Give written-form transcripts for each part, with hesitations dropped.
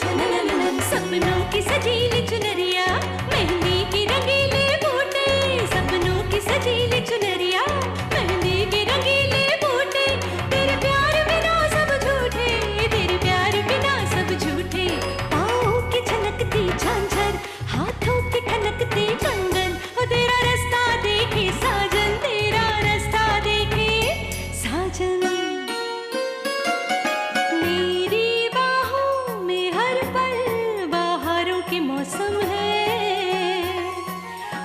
झननननन, सपनों की सजीली चुनरिया, मेहंदी की रंगीले बूटे, सपनों की सजीली चुनरिया, मेहंदी की रंगीले बूटे, तेरे प्यार बिना सब झूठे, तेरे प्यार बिना सब झूठे, पाँव की छनकती झांझर, हाथों की ठनकती कंगन, वो तेरा रास्ता देखे साजन, तेरा रास्ता देखे साजन। मेरी बाहों में हर पल बाहरों के मौसम है,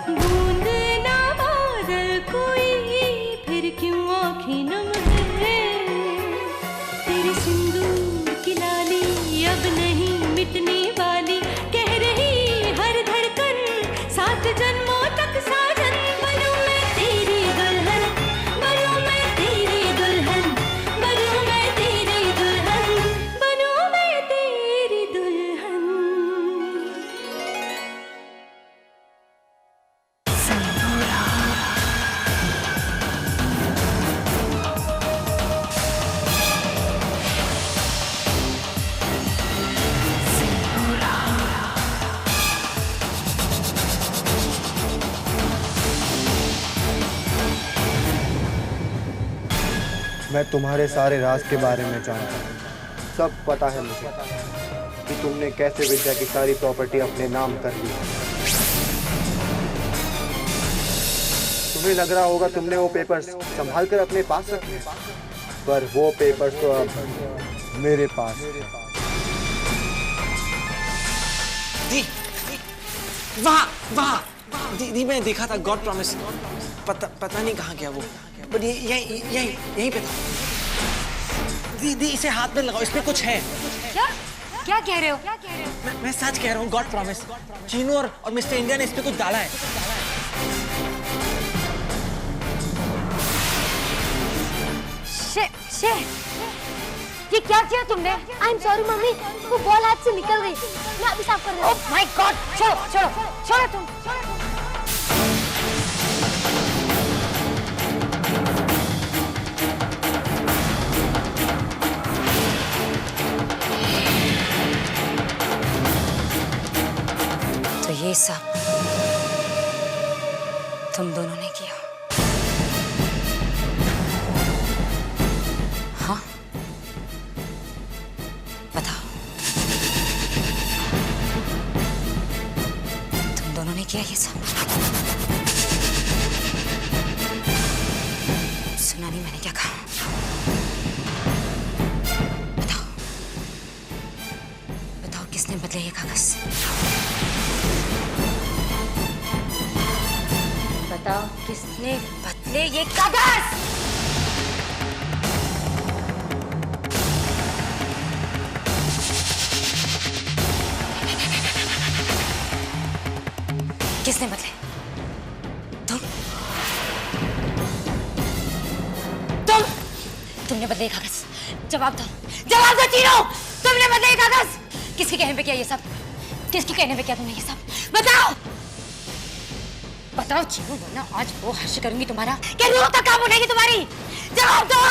बूंद ना बादल कोई फिर क्यों आँखें नम है, तेरे सिंदूर की लाली अब नहीं मिटने वाली, कह रही हर धड़कन सात जन्मों तक साजन। बनूं मैं तेरी दुल्हन, बनूं मैं तेरी दुल्हन, बनूं मैं तेरी दुल्हन, बनूं मैं तेरी दुल्हन। मैं तुम्हारे सारे राज के बारे में जानता हूँ, सब पता है मुझे कि तुमने कैसे विद्या की सारी प्रॉपर्टी अपने नाम कर ली। तुम्हें लग रहा होगा तुमने वो पेपर्स संभाल कर अपने पास रखे, पर वो पेपर्स तो अब मेरे पास है। दी, वहाँ वहाँ दी मैंने देखा था गॉड प्रॉमिस, पता नहीं कहाँ गया वो, बट यहीं पे था। दी इसे हाथ में लगाओ, इसमें कुछ है। क्या कह रहे हो? मैं सच कह रहा हूँ, गॉड प्रॉमिस। चीनू और मिस्टर इंडिया ने इस पे कुछ डाला है। ये क्या किया तुमने? आई एम सॉरी मम्मी, वो बॉल हाथ से निकल गई, मैं अभी साफ कर रही हूँ। ओह माय गॉड, छोड़ो तुम। तो ये सब तुम दोनों ने किया? हाँ, बताओ, तुम दोनों ने किया ये सब? सुना नहीं मैंने क्या कहा? बताओ किसने बदले ये कागज? बताओ किसने बदले ये कागज? किसने बदले? तुमने बदले कागज? जवाब दो तीनों, तुमने बदले कागज? किसके कहने पे किया ये सब? किसके कहने पे किया तुमने ये सब? बताओ चीनू, वरना आज वो हर्ष करूंगी तुम्हारा कि रूह तक काम उठेगी तुम्हारी। जवाब दो।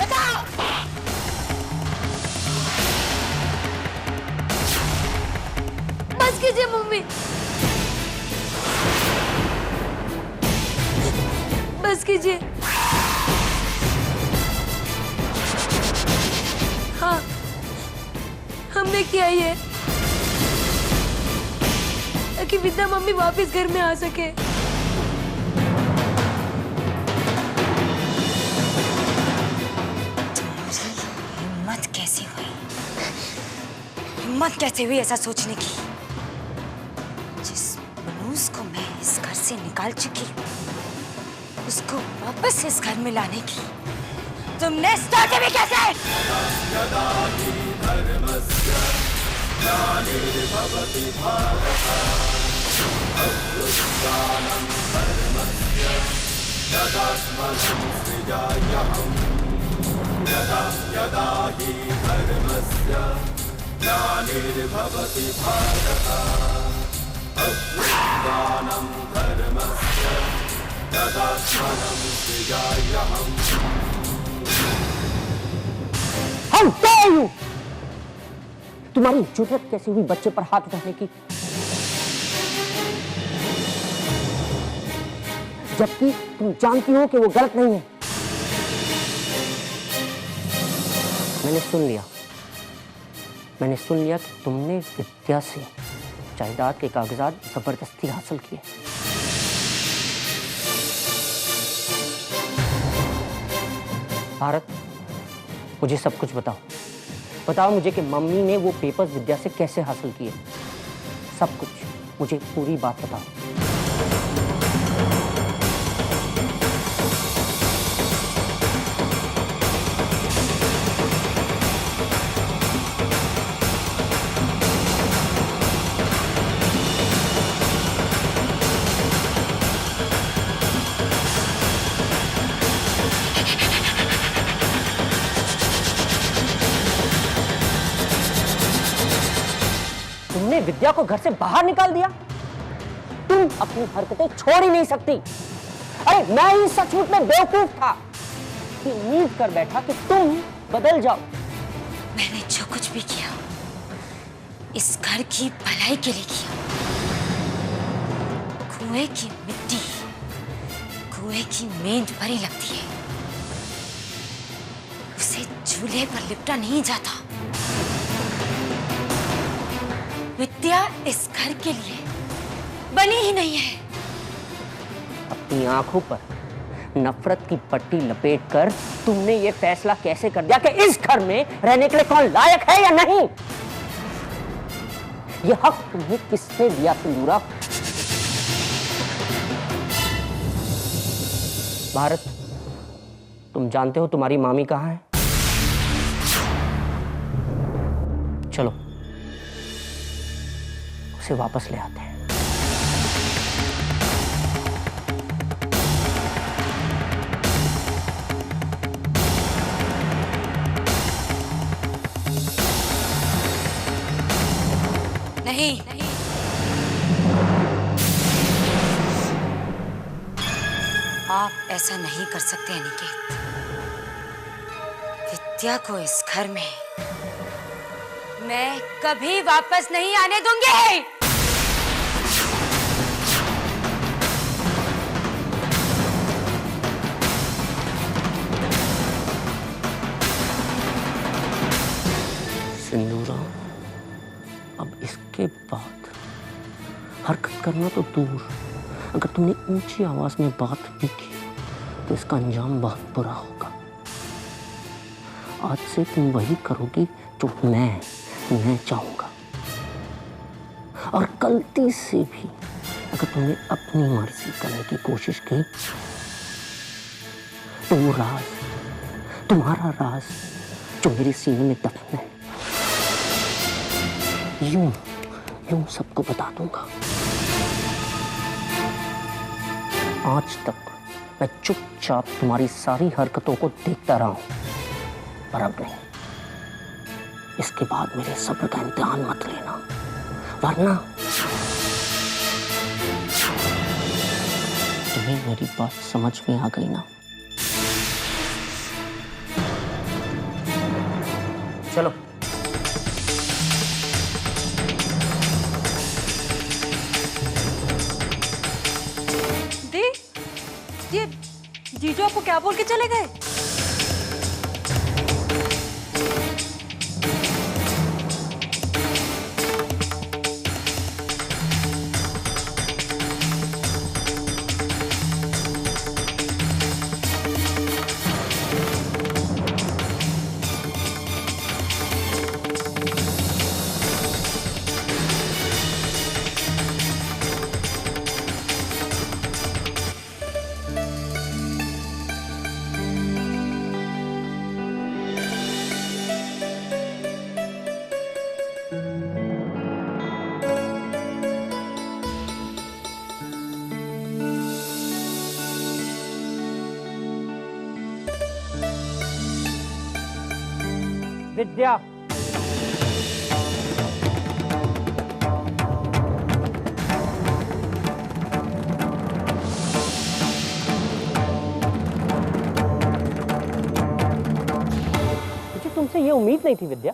बताओ। बस कीजिए मम्मी, बस कीजिए। हाँ, हमने किया ये ताकि विद्या मम्मी वापस घर में आ सके। हिम्मत कैसे हुई ऐसा सोचने की? जिस मनूस को मैं इस घर से निकाल चुकी, उसको वापस इस घर में लाने की तुमने सोचा भी कैसे? How dare you? तुम्हारी जुर्रत कैसी हुई बच्चे पर हाथ उठाने की, जबकि तुम जानती हो कि वो गलत नहीं है। मैंने सुन लिया कि तुमने विद्या से जायदाद के कागजात जबरदस्ती हासिल किए। भारत, मुझे सब कुछ बताओ मुझे कि मम्मी ने वो पेपर्स विद्या से कैसे हासिल किए। सब कुछ मुझे पूरी बात बताओ। तुमने विद्या को घर से बाहर निकाल दिया। तुम अपनी हरकतें छोड़ ही नहीं सकती। अरे मैं ही सचमुच में बेवकूफ था कि उम्मीद कर बैठा कि तुम बदल जाओ। मैंने जो कुछ भी किया इस घर की भलाई के लिए किया। कुएं की मिट्टी कुएं की मेंढ भरी लगती है, उसे चूल्हे पर लिपटा नहीं जाता। विद्या इस घर के लिए बनी ही नहीं है। अपनी आंखों पर नफरत की पट्टी लपेटकर तुमने ये फैसला कैसे कर दिया कि इस घर में रहने के लिए कौन लायक है या नहीं? ये हक तुम्हें किसने दिया सिंदूरा? भारत, तुम जानते हो तुम्हारी मामी कहाँ है? चलो उसे वापस ले आते हैं। नहीं, आप ऐसा नहीं कर सकते अनिकेत। विद्या को इस घर में मैं कभी वापस नहीं आने दूंगी। सिंदूरा, अब इसके बाद हरकत करना तो दूर, अगर तुमने ऊंची आवाज में बात भी की तो इसका अंजाम बहुत बुरा होगा। आज से तुम वही करोगी जो मैं चाहूंगा, और गलती से भी अगर तुमने अपनी मर्जी करने की कोशिश की तो वो राज, तुम्हारा राज जो मेरे सीने में दफन है, यूं सबको बता दूंगा। आज तक मैं चुपचाप तुम्हारी सारी हरकतों को देखता रहा हूं, पर अब नहीं। इसके बाद मेरे सब्र का इम्तिहान मत लेना, वरना तुम्हें मेरी बात समझ में आ गई ना? चलो। ये जीजू आपको क्या बोल के चले गए? विद्या, तुमसे ये उम्मीद नहीं थी विद्या।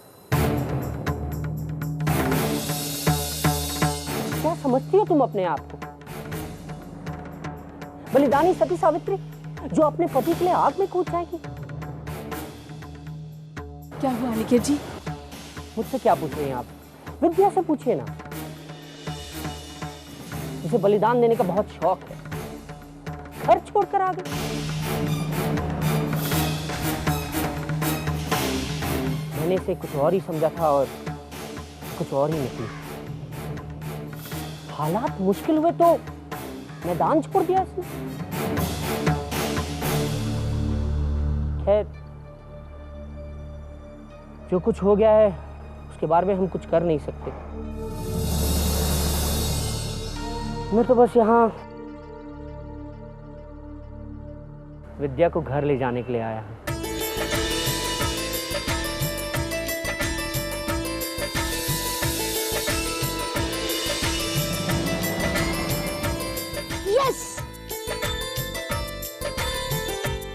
क्या समझती हो तुम अपने आप को? बलिदानी सती सावित्री जो अपने पति के लिए आग में कूद जाएगी। क्या हुआ अनिकेत जी? मुझसे क्या पूछ रही हैं आप? विद्या से पूछिए ना। उसे बलिदान देने का बहुत शौक है, घर छोड़कर आ गई। मैंने इसे कुछ और ही समझा था और कुछ और ही निकली। हालात मुश्किल हुए तो मैदान छोड़ दिया इसने। खैर, जो कुछ हो गया है उसके बारे में हम कुछ कर नहीं सकते। मैं तो बस यहाँ विद्या को घर ले जाने के लिए आया हूँ। यस।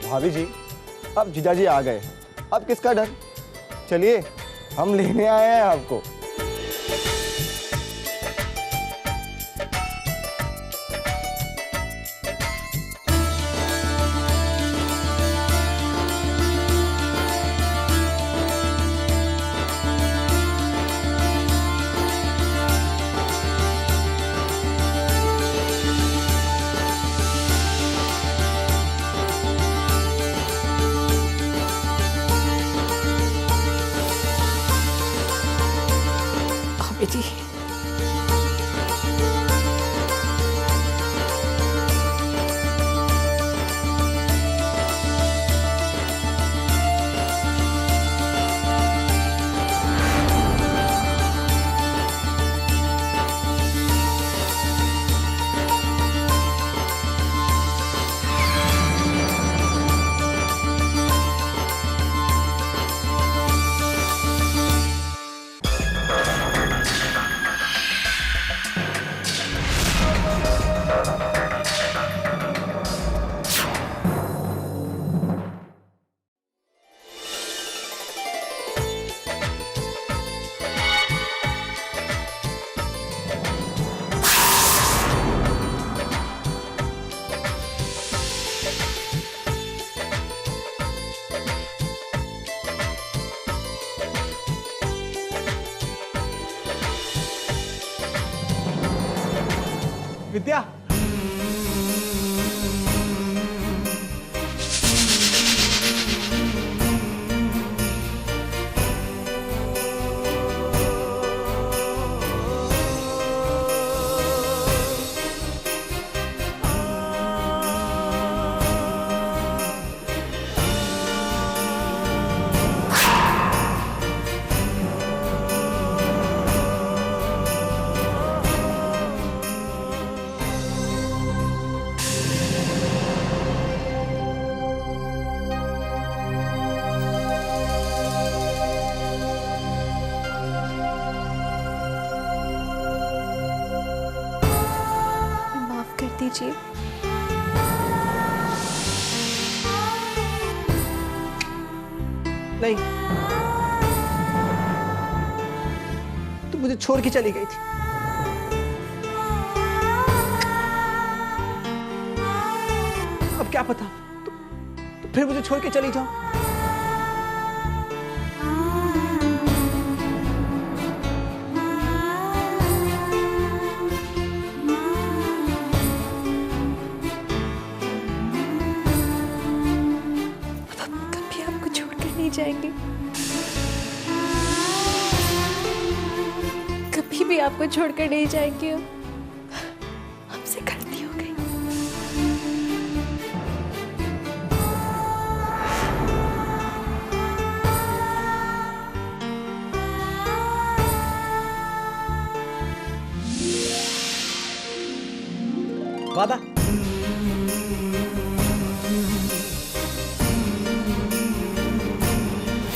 भाभी जी, अब जीजाजी आ गए, अब किसका डर? चलिए, हम लेने आए हैं आपको। बेटी, विद्या, माफ कर दीजिए। नहीं, तू मुझे छोड़ के चली गई थी। अब क्या पता तो फिर मुझे छोड़ के चली जाओ। कभी आपको छोड़कर नहीं जाएंगे, कभी भी आपको छोड़कर नहीं जाएंगे। हमसे गलती हो गई। वादा?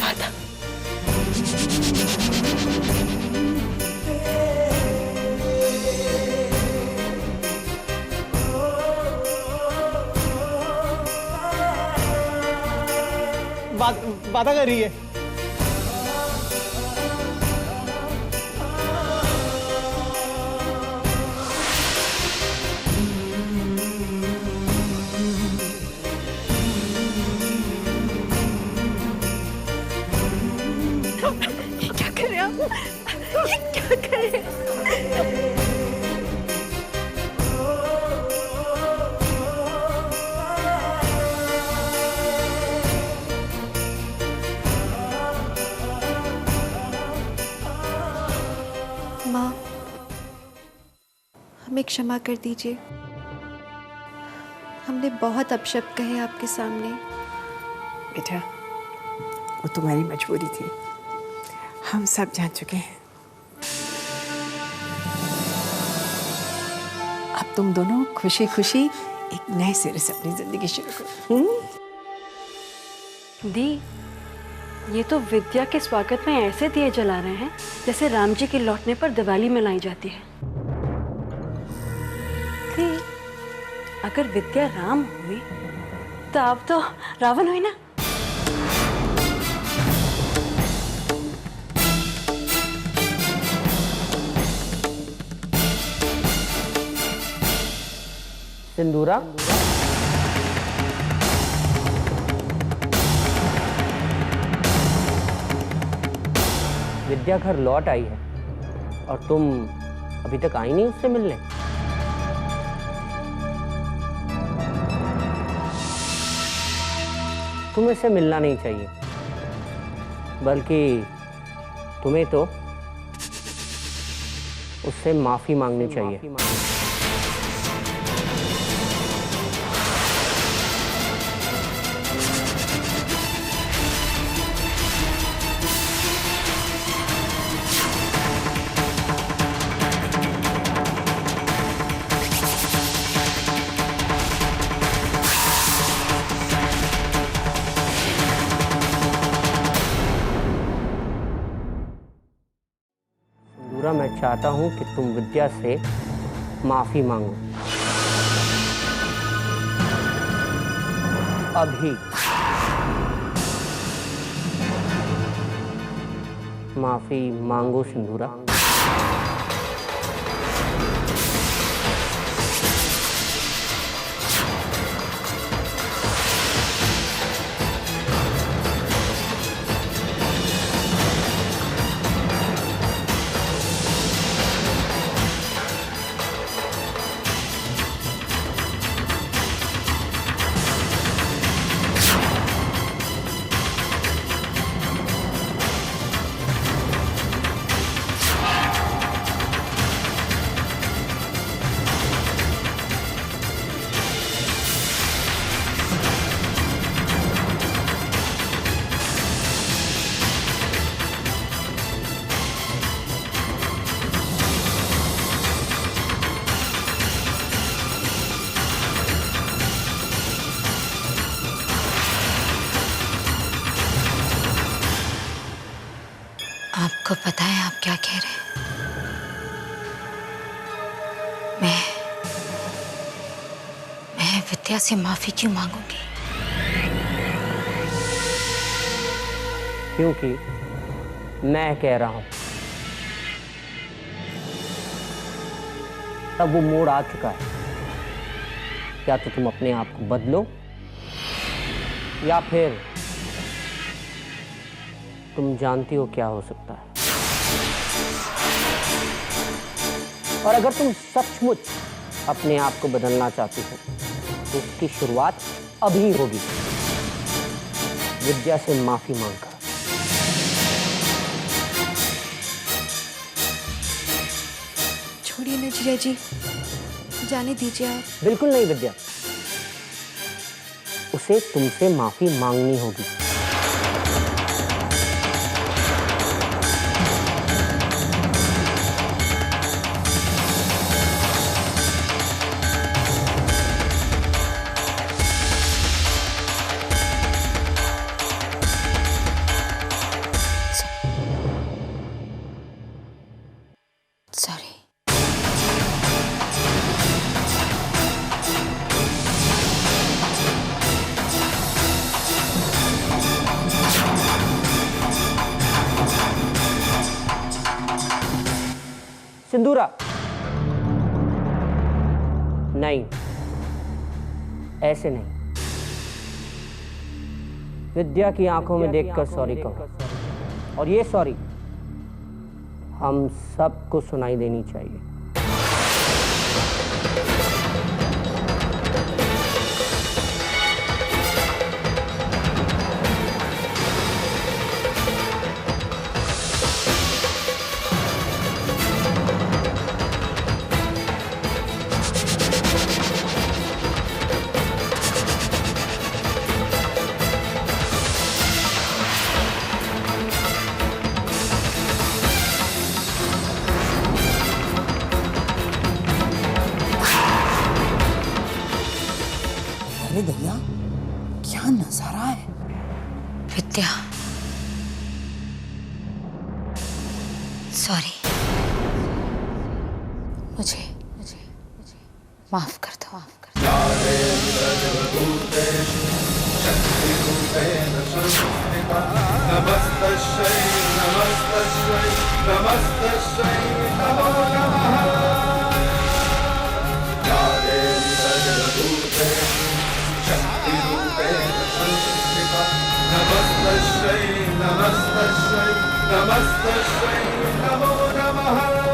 वादा। वादा कर रही है। माँ, हमें क्षमा कर दीजिए। हमने बहुत अपशब्द कहे आपके सामने। बेटा, वो तुम्हारी मजबूरी थी, हम सब जान चुके हैं। अब तुम दोनों खुशी खुशी एक नए सिरे से अपनी जिंदगी शुरू करो। दी, ये तो विद्या के स्वागत में ऐसे दिए जला रहे हैं जैसे राम जी के लौटने पर दिवाली मनाई जाती है। दी, अगर विद्या राम हुई तो आप तो रावण हुई ना। सिंदूरा, विद्या घर लौट आई है और तुम अभी तक आई नहीं उससे मिलने। तुम्हें से मिलना नहीं चाहिए, बल्कि तुम्हें तो उससे माफी मांगनी चाहिए। मैं चाहता हूं कि तुम विद्या से माफी मांगो अभी। माफी मांगो सिंदूरा। आपको पता है आप क्या कह रहे हैं? मैं विद्या से माफी क्यों मांगूंगी? क्योंकि मैं कह रहा हूं। तब वो मोड़ आ चुका है। या तो तुम अपने आप को बदलो या फिर तुम जानती हो क्या हो सकता है। और अगर तुम सचमुच अपने आप को बदलना चाहती हो तो उसकी शुरुआत अभी होगी, विद्या से माफी मांगकर। छोड़िए ना जीजा जी, जाने दीजिए आप। बिल्कुल नहीं विद्या, उसे तुमसे माफी मांगनी होगी। सॉरी। सिंदूरा, नहीं, ऐसे नहीं। विद्या की आंखों में देखकर सॉरी कहो, और ये सॉरी हम सबको सुनाई देनी चाहिए। अरे दया, क्या नजारा है। विद्या, सॉरी, मुझे माफ कर दो, माफ कर दो। नमस्तस्यै नमो नमः।